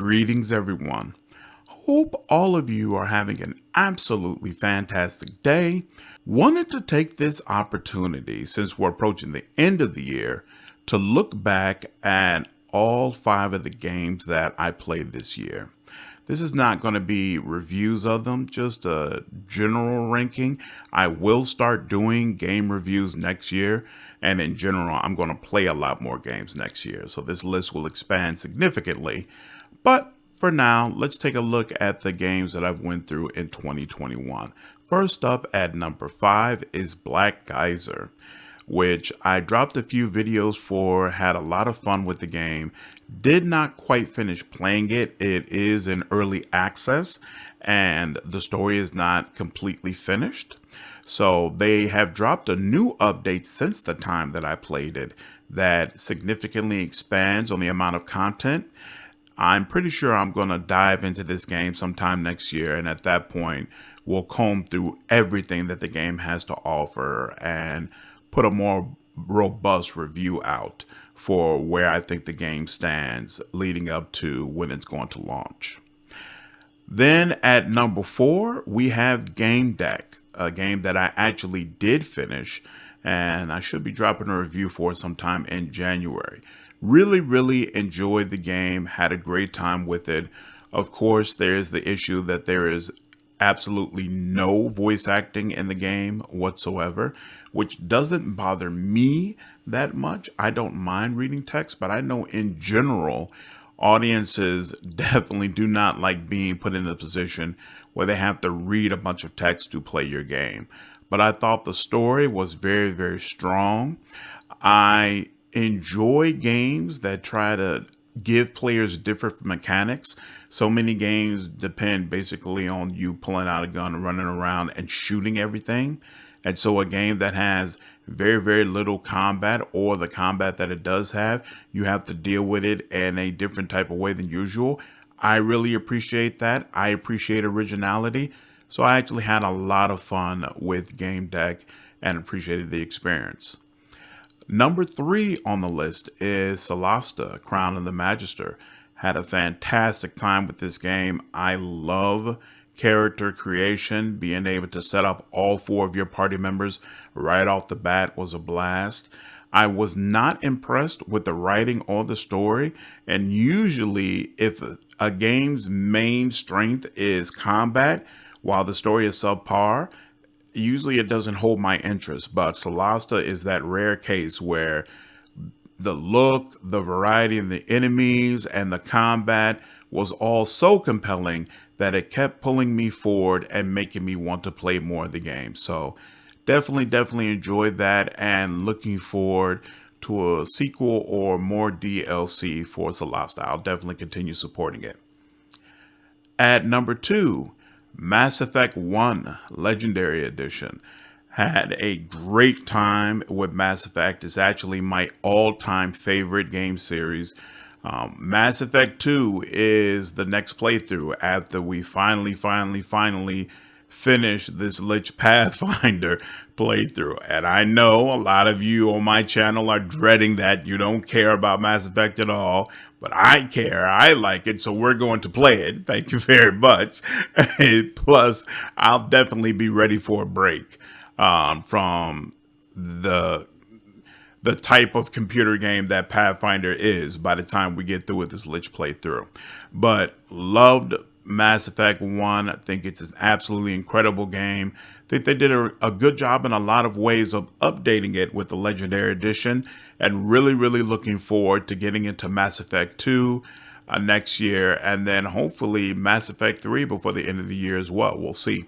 Greetings, everyone. Hope all of you are having an absolutely fantastic day. Wanted to take this opportunity, since we're approaching the end of the year, to look back at all 5 of the games that I played this year. This is not going to be reviews of them, just a general ranking. I will start doing game reviews next year, and in general, I'm going to play a lot more games next year, so this list will expand significantly. But for now, let's take a look at the games that I've went through in 2021. First up at number 5 is Black Geyser, which I dropped a few videos for, had a lot of fun with the game. Did not quite finish playing it. It is in early access and the story is not completely finished. So they have dropped a new update since the time that I played it that significantly expands on the amount of content. I'm pretty sure I'm going to dive into this game sometime next year, and at that point, we'll comb through everything that the game has to offer and put a more robust review out for where I think the game stands leading up to when it's going to launch. Then at number 4, we have Game Deck, a game that I actually did finish, and I should be dropping a review for it sometime in January. Really enjoyed the game, had a great time with it. Of course, there's the issue that there is absolutely no voice acting in the game whatsoever, which doesn't bother me that much. I don't mind reading text, but I know in general, audiences definitely do not like being put in a position where they have to read a bunch of text to play your game. But I thought the story was very strong. I enjoy games that try to give players different mechanics. So many games depend basically on you pulling out a gun, running around and shooting everything. And so a game that has very little combat, or the combat that it does have, you have to deal with it in a different type of way than usual. I really appreciate that. I appreciate originality. So I actually had a lot of fun with Game Deck and appreciated the experience. Number 3 on the list is Silasta Crown of the Magister. Had a fantastic time with this game. I love character creation. Being able to set up all 4 of your party members right off the bat was a blast. I was not impressed with the writing or the story. And usually if a game's main strength is combat, while the story is subpar, usually it doesn't hold my interest. But Silasta is that rare case where the look, the variety of the enemies, and the combat was all so compelling that it kept pulling me forward and making me want to play more of the game. So definitely enjoyed that, and looking forward to a sequel or more DLC for Silasta. I'll definitely continue supporting it. At number 2, Mass Effect 1 Legendary Edition. Had a great time with Mass Effect. It's actually my all-time favorite game series. Mass Effect 2 is the next playthrough after we finally finish this Lich Pathfinder playthrough. And I know a lot of you on my channel are dreading that. You don't care about Mass Effect at all, but I care. I like it, so we're going to play it. Thank you very much. Plus, I'll definitely be ready for a break from the type of computer game that Pathfinder is by the time we get through with this Lich playthrough. But loved Mass Effect 1. I think it's an absolutely incredible game. I think they did a good job in a lot of ways of updating it with the Legendary Edition, and really looking forward to getting into Mass Effect 2 next year, and then hopefully Mass Effect 3 before the end of the year as well. We'll see.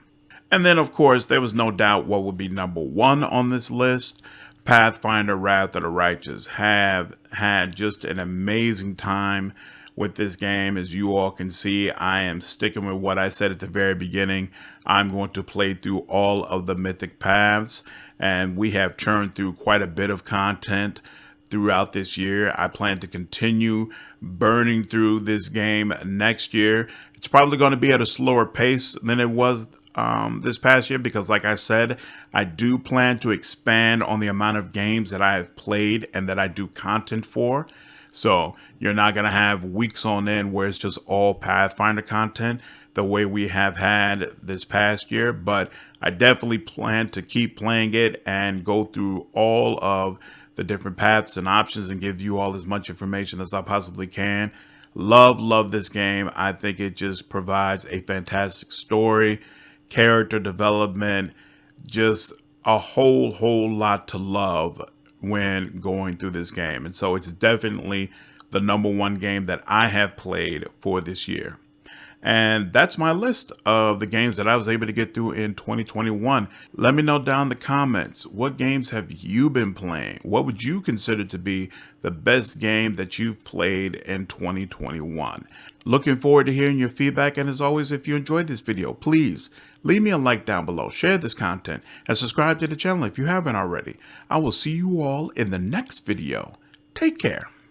And then, of course, there was no doubt what would be number 1 on this list. Pathfinder Wrath of the Righteous. Have had just an amazing time with this game. As you all can see, I am sticking with what I said at the very beginning. I'm going to play through all of the mythic paths, and we have churned through quite a bit of content throughout this year. I plan to continue burning through this game next year. It's probably going to be at a slower pace than it was this past year, because like I said, I do plan to expand on the amount of games that I have played and that I do content for. So you're not going to have weeks on end where it's just all Pathfinder content the way we have had this past year. But I definitely plan to keep playing it and go through all of the different paths and options and give you all as much information as I possibly can. Love this game. I think it just provides a fantastic story, character development, just a whole lot to love when going through this game. And so it's definitely the #1 game that I have played for this year. And that's my list of the games that I was able to get through in 2021. Let me know down in the comments, what games have you been playing? What would you consider to be the best game that you've played in 2021? Looking forward to hearing your feedback. And as always, if you enjoyed this video, please leave me a like down below, share this content, and subscribe to the channel if you haven't already. I will see you all in the next video. Take care.